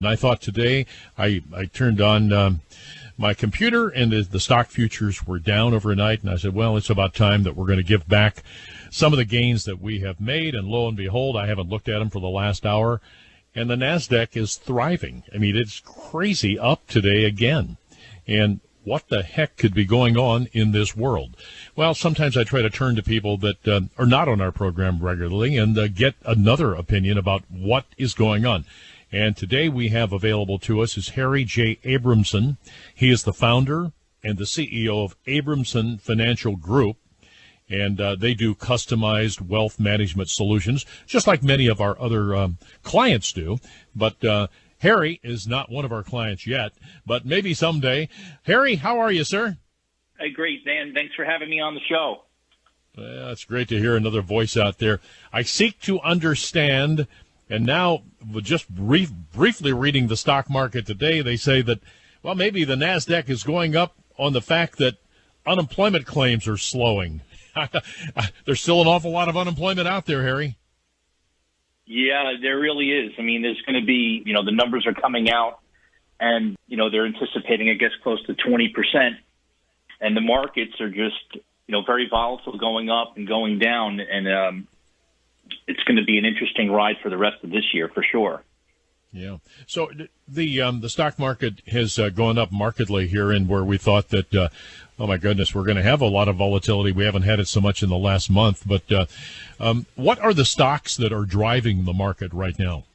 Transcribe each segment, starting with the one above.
And I thought today I turned on my computer, and the stock futures were down overnight, and I said, well, it's about time that we're going to give back some of the gains that we have made, and lo and behold, I haven't looked at them for the last hour, and the NASDAQ is thriving. I mean, it's crazy up today again, and what the heck could be going on in this world? Well, sometimes I try to turn to people that are not on our program regularly and get another opinion about what is going on. And today we have available to us is Harry J. Abrahamsen. He is the founder and the CEO of Abrahamsen-Financial Group, and they do customized wealth management solutions, just like many of our other clients do. But Harry is not one of our clients yet, but maybe someday. Harry, how are you, sir? Hey, great, Dan. Thanks for having me on the show. Well, it's great to hear another voice out there. I seek to understand. And now, just briefly reading the stock market today, they say that, well, maybe the NASDAQ is going up on the fact that unemployment claims are slowing. There's still an awful lot of unemployment out there, Harry. Yeah, there really is. I mean, there's going to be, the numbers are coming out, and, they're anticipating, I guess, close to 20%. And the markets are just, very volatile, going up and going down. And, it's going to be an interesting ride for the rest of this year, for sure. Yeah. So the stock market has gone up markedly here, and where we thought that, oh my goodness, we're going to have a lot of volatility. We haven't had it so much in the last month. But what are the stocks that are driving the market right now?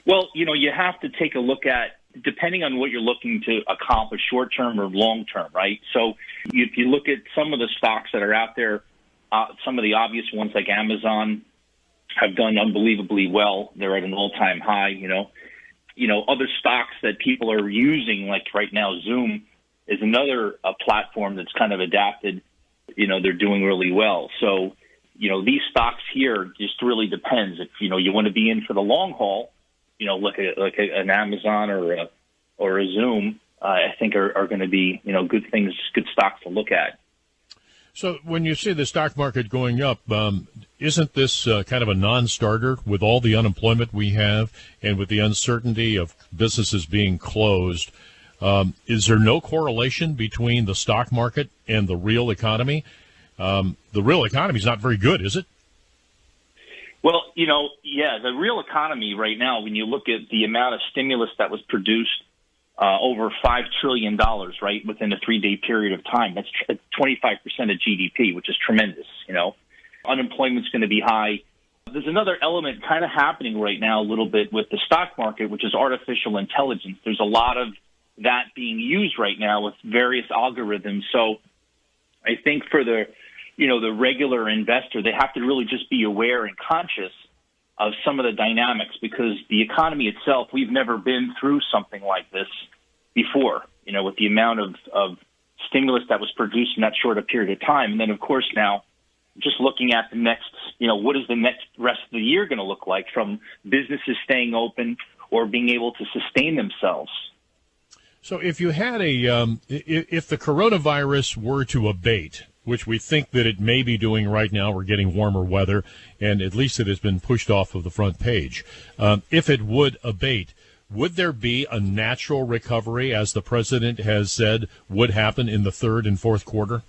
Well, you have to take a look at, depending on what you're looking to accomplish, short term or long term, right? So if you look at some of the stocks that are out there, some of the obvious ones like Amazon have done unbelievably well. They're at an all-time high, Other stocks that people are using, like right now, Zoom is another platform that's kind of adapted. They're doing really well. So, these stocks here just really depends. If, you want to be in for the long haul, like an Amazon or a Zoom, I think are going to be, good stocks to look at. So when you see the stock market going up, isn't this kind of a non-starter with all the unemployment we have and with the uncertainty of businesses being closed? Is there no correlation between the stock market and the real economy? The real economy is not very good, is it? Well, the real economy right now, when you look at the amount of stimulus that was produced, over $5 trillion, right, within a 3-day period of time. That's 25% of GDP, which is tremendous, Unemployment's going to be high. There's another element kind of happening right now a little bit with the stock market, which is artificial intelligence. There's a lot of that being used right now with various algorithms. So I think for the regular investor, they have to really just be aware and conscious of some of the dynamics, because the economy itself, we've never been through something like this before, with the amount of stimulus that was produced in that short a period of time. And then, of course, now just looking at the next, what is the next rest of the year going to look like, from businesses staying open or being able to sustain themselves. So if you had if the coronavirus were to abate, which we think that it may be doing right now, we're getting warmer weather, and at least it has been pushed off of the front page. If it would abate, would there be a natural recovery, as the president has said would happen in the third and fourth quarter?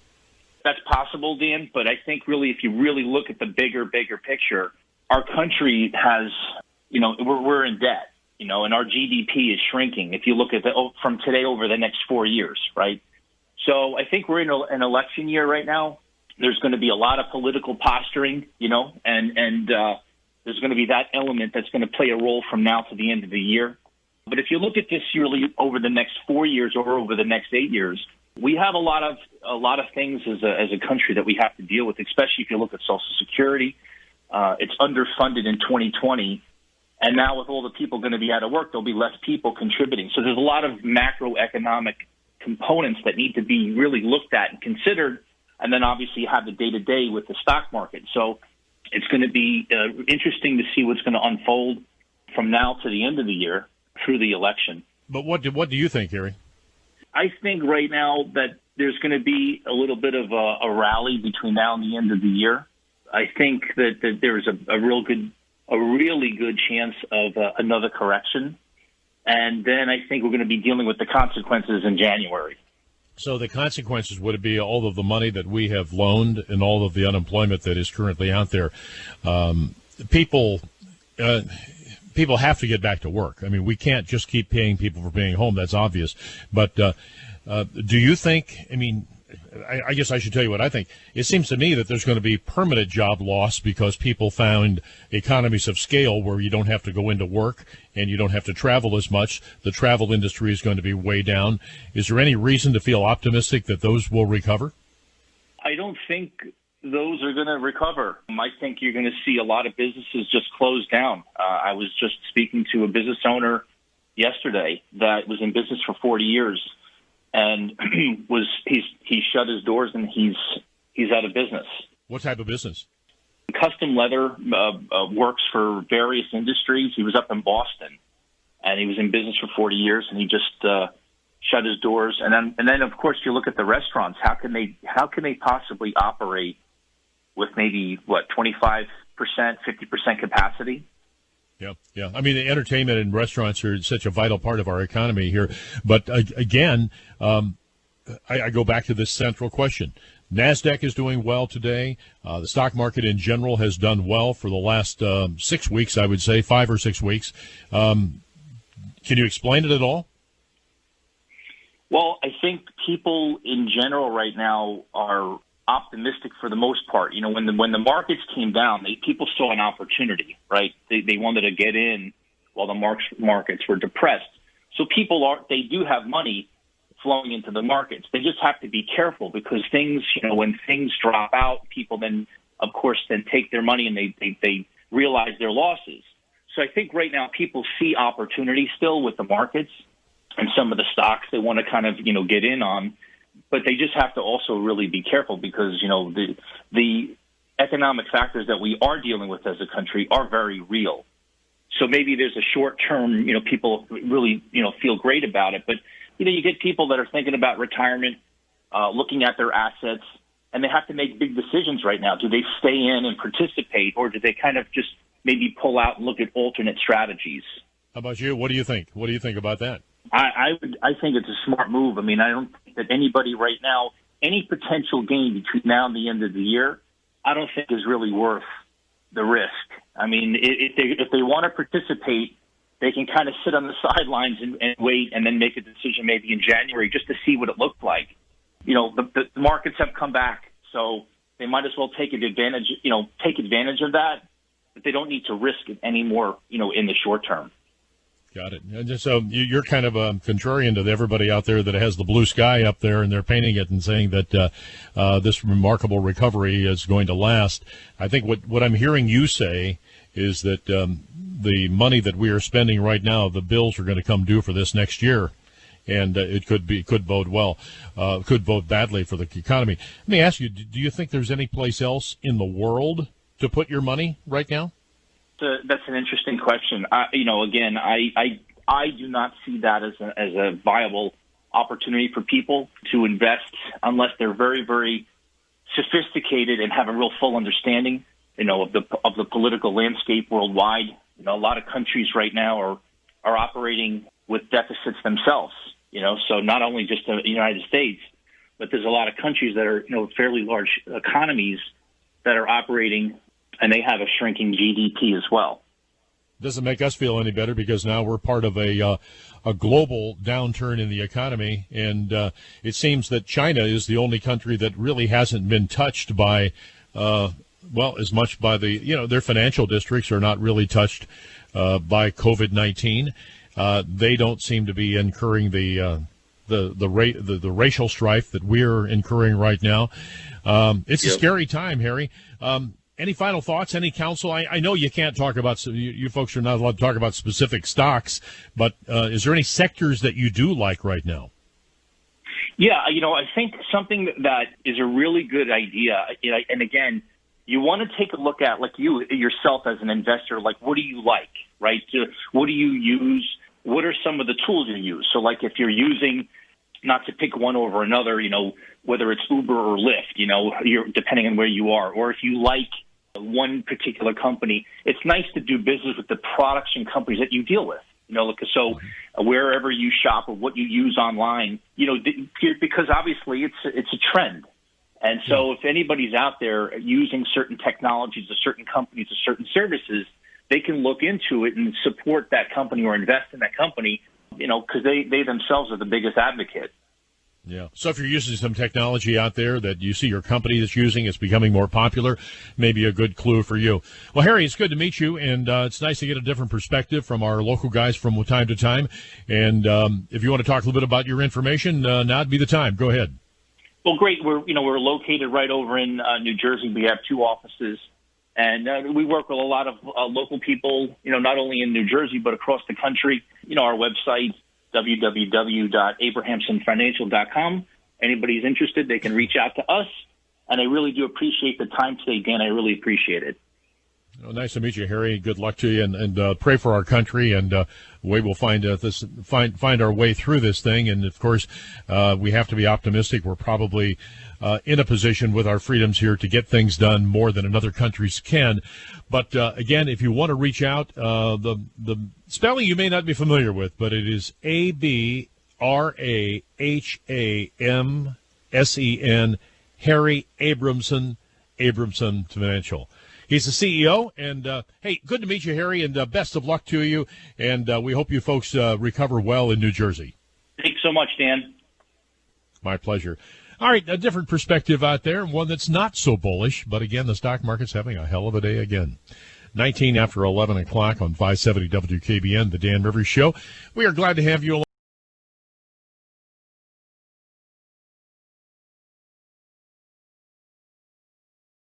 That's possible, Dan, but I think really, if you really look at the bigger picture, our country has, we're in debt, and our GDP is shrinking. If you look at from today over the next 4 years, right? So I think we're in an election year right now. There's going to be a lot of political posturing, and there's going to be that element that's going to play a role from now to the end of the year. But if you look at this yearly over the next 4 years or over the next 8 years, we have a lot of things as a country that we have to deal with, especially if you look at Social Security. It's underfunded in 2020. And now with all the people going to be out of work, there'll be less people contributing. So there's a lot of macroeconomic components that need to be really looked at and considered. And then obviously you have the day-to-day with the stock market. So it's going to be interesting to see what's going to unfold from now to the end of the year through the election. But what do you think, Harry? I think right now that there's going to be a little bit of a rally between now and the end of the year. I think that there's a really good chance of another correction. And then I think we're going to be dealing with the consequences in January. So the consequences would be all of the money that we have loaned and all of the unemployment that is currently out there. People have to get back to work. I mean, we can't just keep paying people for being home. That's obvious. But do you think, I mean, I guess I should tell you what I think. It seems to me that there's going to be permanent job loss because people found economies of scale where you don't have to go into work and you don't have to travel as much. The travel industry is going to be way down. Is there any reason to feel optimistic that those will recover? I don't think those are going to recover. I think you're going to see a lot of businesses just close down. I was just speaking to a business owner yesterday that was in business for 40 years. And he shut his doors and he's out of business. What type of business? Custom leather, works for various industries. He was up in Boston, and he was in business for 40 years, and he just shut his doors. And then of course you look at the restaurants. How can they possibly operate with maybe 25%, 50% capacity? Yeah. I mean, entertainment and restaurants are such a vital part of our economy here. But again, I go back to this central question. NASDAQ is doing well today. The stock market in general has done well for the last 6 weeks, I would say, 5 or 6 weeks. Can you explain it at all? Well, I think people in general right now are optimistic for the most part. You know, when the markets came down, people saw an opportunity, right? They wanted to get in while the markets were depressed. So they do have money flowing into the markets. They just have to be careful because when things drop out, people then, of course, then take their money and they realize their losses. So I think right now people see opportunity still with the markets and some of the stocks they want to kind of, get in on. But they just have to also really be careful because, the economic factors that we are dealing with as a country are very real. So maybe there's a short term, people really, feel great about it. But, you get people that are thinking about retirement, looking at their assets, and they have to make big decisions right now. Do they stay in and participate, or do they kind of just maybe pull out and look at alternate strategies? How about you? What do you think? What do you think about that? I think it's a smart move. I mean, I don't think that anybody right now, any potential gain between now and the end of the year, I don't think is really worth the risk. I mean, if they want to participate, they can kind of sit on the sidelines and wait and then make a decision maybe in January just to see what it looked like. The markets have come back, so they might as well take advantage of that, but they don't need to risk it anymore, in the short term. Got it. And so you're kind of contrarian to everybody out there that has the blue sky up there, and they're painting it and saying that this remarkable recovery is going to last. I think what I'm hearing you say is that the money that we are spending right now, the bills are going to come due for this next year, and it could bode well, could bode badly for the economy. Let me ask you: do you think there's any place else in the world to put your money right now? That's an interesting question. I do not see that as a viable opportunity for people to invest unless they're very, very sophisticated and have a real full understanding, of the political landscape worldwide. A lot of countries right now are operating with deficits themselves. So not only just the United States, but there's a lot of countries that are fairly large economies that are operating, and they have a shrinking GDP as well. Doesn't make us feel any better because now we're part of a global downturn in the economy, and it seems that China is the only country that really hasn't been touched by, as much by their financial districts are not really touched by COVID-19. They don't seem to be incurring the racial strife that we're incurring right now. It's a scary time, Harry. Any final thoughts? Any counsel? I know you can't talk about, you folks are not allowed to talk about specific stocks, but is there any sectors that you do like right now? Yeah, I think something that is a really good idea, and again, you want to take a look at, like you yourself as an investor, like what do you like, right? What do you use? What are some of the tools you use? So like if you're using, not to pick one over another, whether it's Uber or Lyft, you're depending on where you are, or if you like one particular company, it's nice to do business with the products and companies that you deal with. So wherever you shop or what you use online, because obviously it's a trend. And so if anybody's out there using certain technologies or certain companies or certain services, they can look into it and support that company or invest in that company, because they themselves are the biggest advocate. Yeah. So if you're using some technology out there that you see your company that's using, it's becoming more popular, maybe a good clue for you. Well, Harry, it's good to meet you, and it's nice to get a different perspective from our local guys from time to time. And if you want to talk a little bit about your information, now'd be the time. Go ahead. Well, great. We're located right over in New Jersey. We have 2 offices, and we work with a lot of local people, not only in New Jersey but across the country. Our website, www.abrahamsen-financial.com. Anybody's interested, they can reach out to us. And I really do appreciate the time today, Dan. I really appreciate it. Well, nice to meet you, Harry. Good luck to you, and pray for our country, and we will find our way through this thing. And of course, we have to be optimistic. We're probably in a position with our freedoms here to get things done more than other countries can. But again, if you want to reach out, the spelling you may not be familiar with, but it is abrahamsen, harry-abrahamsen-financial. He's the CEO, and hey, good to meet you, Harry, and best of luck to you, and we hope you folks recover well in New Jersey. Thanks so much, Dan. My pleasure. All right, a different perspective out there, one that's not so bullish, but again, the stock market's having a hell of a day again. 19 after 11 o'clock on 570 WKBN, the Dan Rivers Show. We are glad to have you along.